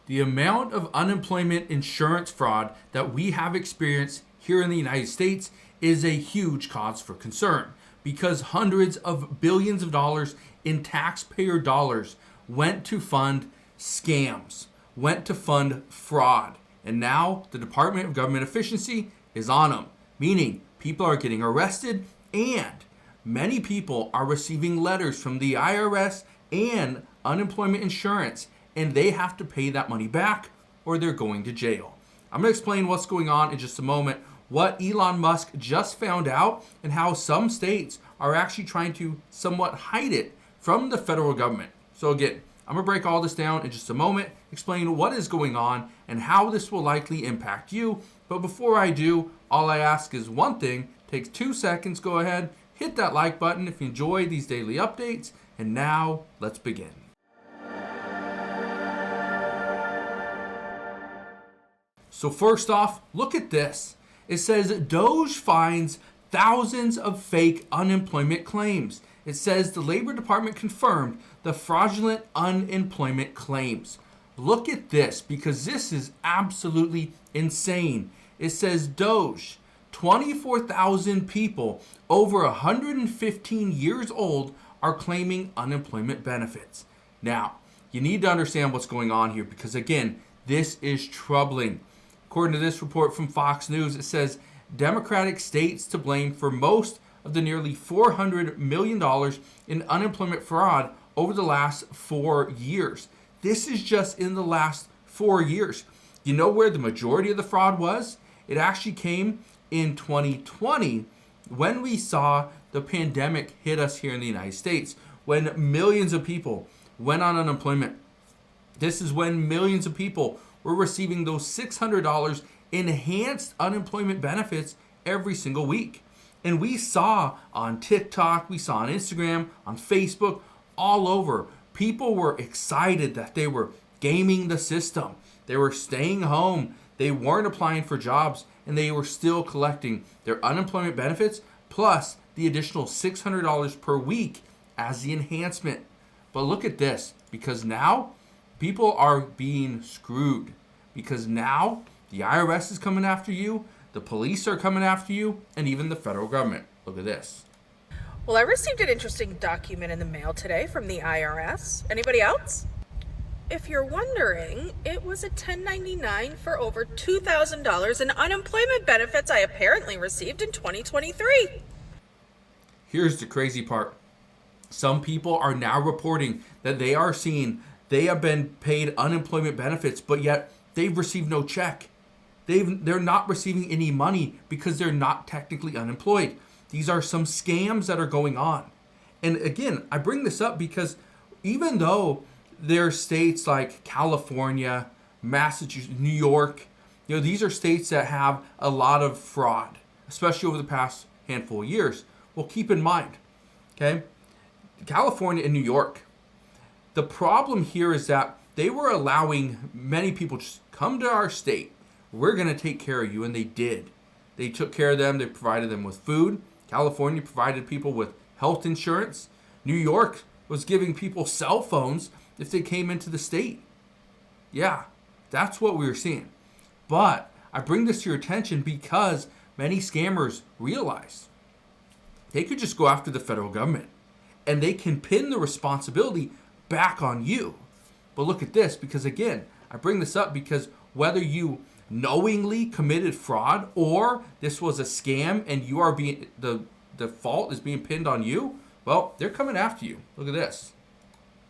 The amount of unemployment insurance fraud that we have experienced here in the United States is a huge cause for concern because hundreds of billions of dollars in taxpayer dollars went to fund scams, went to fund fraud. And now the Department of Government Efficiency is on them, meaning people are getting arrested and many people are receiving letters from the IRS and unemployment insurance, and they have to pay that money back or they're going to jail. I'm going to explain what's going on in just a moment, what Elon Musk just found out, and how some states are actually trying to somewhat hide it from the federal government. So again, I'm going to break all this down in just a moment, explain what is going on and how this will likely impact you. But before I do, all I ask is one thing. Takes 2 seconds. Go ahead, hit that like button if you enjoy these daily updates. And now, let's begin. So first off, look at this. It says Doge finds thousands of fake unemployment claims. It says the Labor Department confirmed the fraudulent unemployment claims. Look at this because this is absolutely insane. It says Doge, 24,000 people over 115 years old are claiming unemployment benefits. Now, you need to understand what's going on here because again, this is troubling. According to this report from Fox News, it says Democratic states to blame for most of the nearly $400 million in unemployment fraud over the last 4 years. This is just in the last 4 years. You know where the majority of the fraud was? It actually came in 2020 when we saw the pandemic hit us here in the United States, when millions of people went on unemployment. This is when millions of people were receiving those $600 enhanced unemployment benefits every single week. And we saw on TikTok, we saw on Instagram, on Facebook, all over, people were excited that they were gaming the system. They were staying home. They weren't applying for jobs, and they were still collecting their unemployment benefits plus the additional $600 per week as the enhancement. But look at this, because now people are being screwed. Because now the IRS is coming after you, the police are coming after you, and even the federal government. Look at this. Well, I received an interesting document in the mail today from the IRS. Anybody else? If you're wondering, it was a 1099 for over $2,000 in unemployment benefits I apparently received in 2023. Here's the crazy part. Some people are now reporting that they are seeing they have been paid unemployment benefits, but yet they've received no check. They're not receiving any money because they're not technically unemployed. These are some scams that are going on. And again, I bring this up because even though there are states like California, Massachusetts, New York, these are states that have a lot of fraud, especially over the past handful of years. Well, keep in mind, okay, California and New York, the problem here is that they were allowing many people just come to our state. We're going to take care of you. And they did. They took care of them. They provided them with food. California provided people with health insurance. New York was giving people cell phones if they came into the state. Yeah, that's what we were seeing. But I bring this to your attention because many scammers realize they could just go after the federal government and they can pin the responsibility back on you. But look at this, because again, I bring this up because whether you knowingly committed fraud or this was a scam and you are being the fault is being pinned on you, well, they're coming after you. Look at this.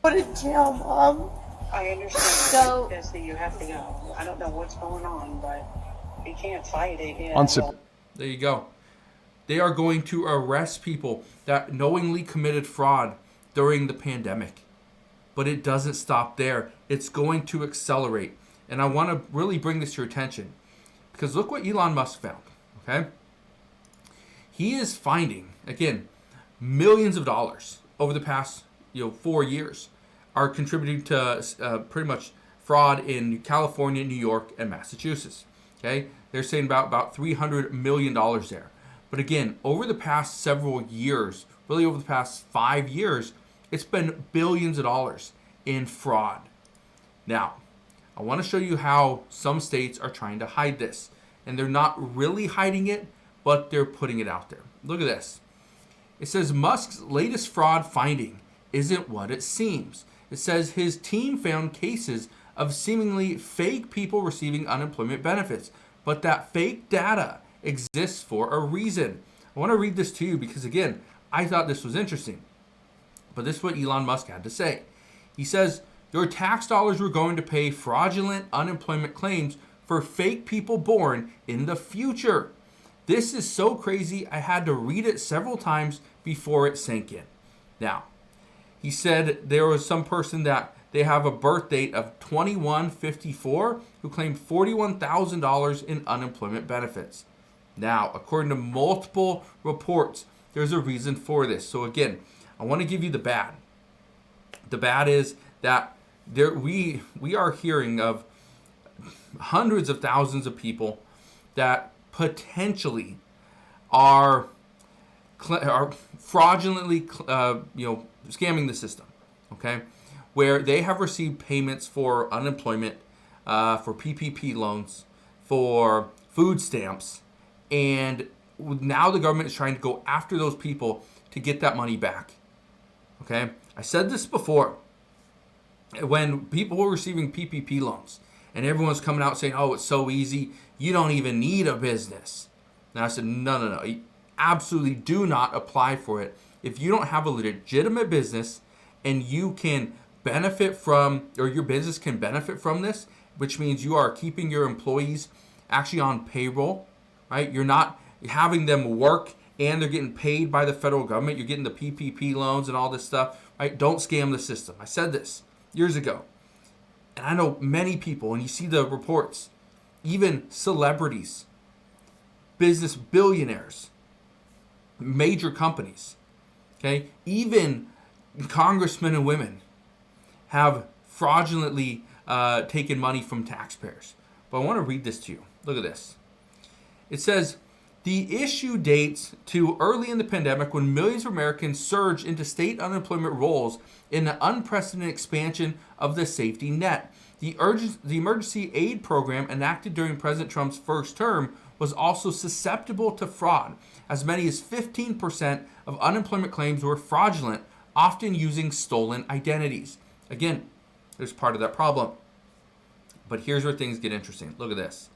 Go to jail, Mom. I understand that you have to go. I don't know what's going on, but you can't fight it. There you go. They are going to arrest people that knowingly committed fraud during the pandemic. But it doesn't stop there. It's going to accelerate. And I want to really bring this to your attention because look what Elon Musk found, okay? He is finding, again, millions of dollars over the past 4 years are contributing to pretty much fraud in California, New York, and Massachusetts, okay? They're saying about $300 million there. But again, over the past several years, really over the past 5 years, it's been billions of dollars in fraud. Now, I want to show you how some states are trying to hide this. And they're not really hiding it, but they're putting it out there. Look at this. It says Musk's latest fraud finding isn't what it seems. It says his team found cases of seemingly fake people receiving unemployment benefits, but that fake data exists for a reason. I want to read this to you because, again, I thought this was interesting. But this is what Elon Musk had to say. He says, your tax dollars were going to pay fraudulent unemployment claims for fake people born in the future. This is so crazy, I had to read it several times before it sank in. Now, he said there was some person that they have a birth date of 2154 who claimed $41,000 in unemployment benefits. Now, according to multiple reports, there's a reason for this. So again, I want to give you the bad. The bad is that we are hearing of hundreds of thousands of people that potentially are fraudulently scamming the system, okay, where they have received payments for unemployment, for PPP loans, for food stamps, and now the government is trying to go after those people to get that money back. Okay, I said this before. When people were receiving PPP loans and everyone's coming out saying, oh, it's so easy, you don't even need a business. And I said, no. You absolutely do not apply for it. If you don't have a legitimate business and you can benefit from, or your business can benefit from this, which means you are keeping your employees actually on payroll, right? You're not having them work and they're getting paid by the federal government. You're getting the PPP loans and all this stuff, right? Don't scam the system. I said this years ago. And I know many people, and you see the reports, even celebrities, business billionaires, major companies, okay, even congressmen and women have fraudulently taken money from taxpayers. But I want to read this to you. Look at this. It says, the issue dates to early in the pandemic when millions of Americans surged into state unemployment rolls in an unprecedented expansion of the safety net. The emergency aid program enacted during President Trump's first term was also susceptible to fraud. As many as 15% of unemployment claims were fraudulent, often using stolen identities. Again, there's part of that problem. But here's where things get interesting. Look at this.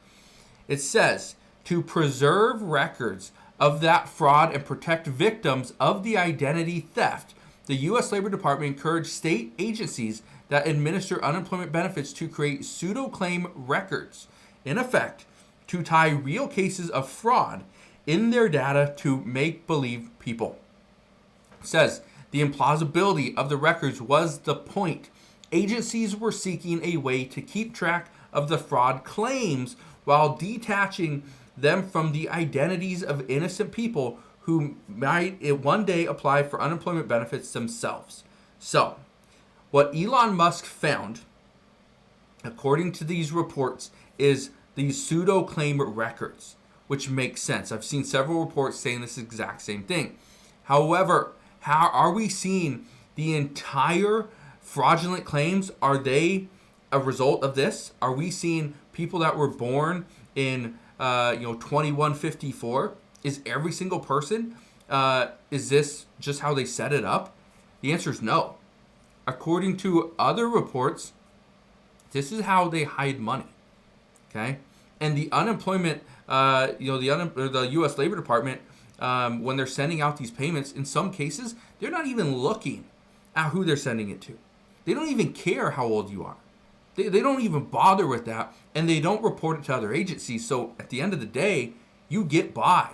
It says, to preserve records of that fraud and protect victims of the identity theft, the U.S. Labor Department encouraged state agencies that administer unemployment benefits to create pseudo-claim records, in effect, to tie real cases of fraud in their data to make-believe people. It says, the implausibility of the records was the point. Agencies were seeking a way to keep track of the fraud claims while detaching them from the identities of innocent people who might one day apply for unemployment benefits themselves. So, what Elon Musk found, according to these reports, is these pseudo-claim records, which makes sense. I've seen several reports saying this exact same thing. However, how are we seeing the entire fraudulent claims? Are they a result of this? Are we seeing people that were born in 2154? Is every single person? Is this just how they set it up? The answer is no. According to other reports, this is how they hide money. Okay, and the unemployment, the U.S. Labor Department, when they're sending out these payments, in some cases, they're not even looking at who they're sending it to. They don't even care how old you are. They don't even bother with that, and they don't report it to other agencies. So at the end of the day, you get by.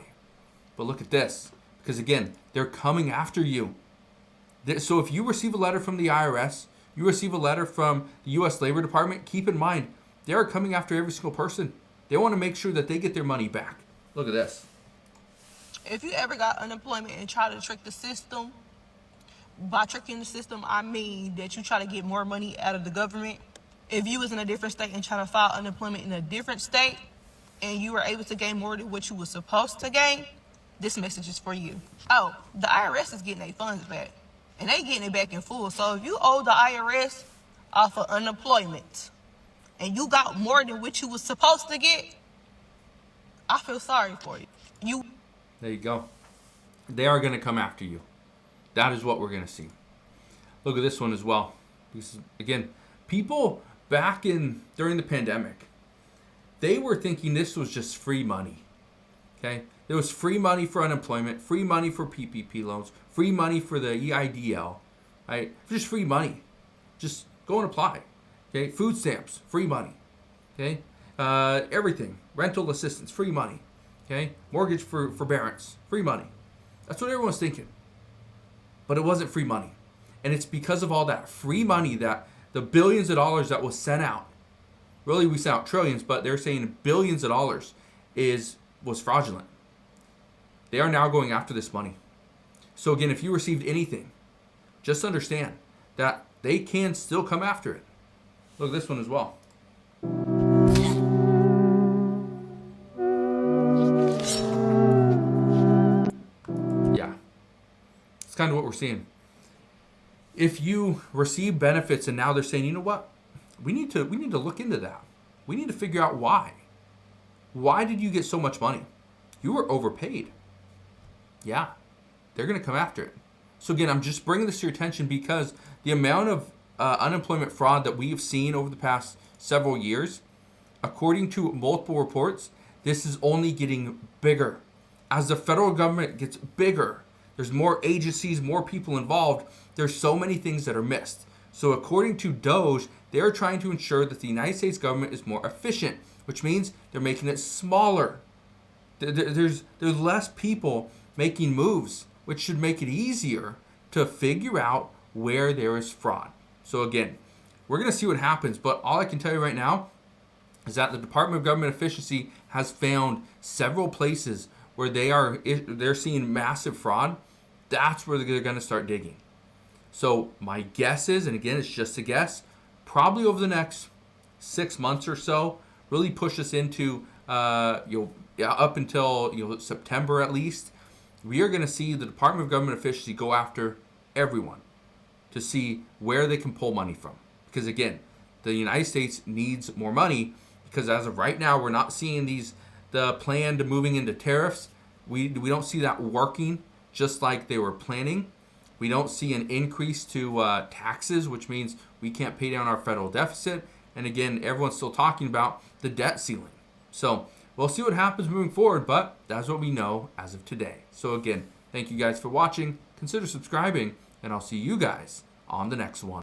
But look at this, because again, they're coming after you. So if you receive a letter from the IRS, you receive a letter from the U.S. Labor Department, keep in mind, they are coming after every single person. They want to make sure that they get their money back. Look at this. If you ever got unemployment and try to trick the system, by tricking the system, I mean that you try to get more money out of the government. If you was in a different state and trying to file unemployment in a different state and you were able to gain more than what you were supposed to gain, this message is for you. Oh, the IRS is getting their funds back. And they getting it back in full. So if you owe the IRS off of unemployment, and you got more than what you was supposed to get, I feel sorry for you. There you go. They are going to come after you. That is what we're going to see. Look at this one as well. Because, again, people back during the pandemic, they were thinking this was just free money. Okay? There was free money for unemployment, free money for PPP loans, free money for the EIDL, right? Just free money. Just go and apply. Okay? Food stamps, free money. Okay? Everything. Rental assistance, free money. Okay? Mortgage forbearance, free money. That's what everyone's thinking. But it wasn't free money. And it's because of all that free money, that the billions of dollars that was sent out. Really, we sent out trillions, but they're saying billions of dollars was fraudulent. They are now going after this money. So again, if you received anything, just understand that they can still come after it. Look at this one as well. Yeah. It's kind of what we're seeing. If you receive benefits and now they're saying, you know what? We need to look into that. We need to figure out why. Why did you get so much money? You were overpaid. Yeah, they're going to come after it. So again, I'm just bringing this to your attention because the amount of unemployment fraud that we have seen over the past several years, according to multiple reports, this is only getting bigger. As the federal government gets bigger, there's more agencies, more people involved. There's so many things that are missed. So according to Doge, they're trying to ensure that the United States government is more efficient, which means they're making it smaller. There's less people making moves, which should make it easier to figure out where there is fraud. So again, we're going to see what happens, but all I can tell you right now is that the Department of Government Efficiency has found several places where they're seeing massive fraud. That's where they're going to start digging. So my guess is, and again, it's just a guess, probably over the next 6 months or so, really push us into up until September at least, we are going to see the Department of Government Efficiency go after everyone to see where they can pull money from. Because again, the United States needs more money because as of right now, we're not seeing the plan to moving into tariffs. We don't see that working just like they were planning. We don't see an increase to taxes, which means we can't pay down our federal deficit. And again, everyone's still talking about the debt ceiling. So we'll see what happens moving forward, but that's what we know as of today. So again, thank you guys for watching. Consider subscribing, and I'll see you guys on the next one.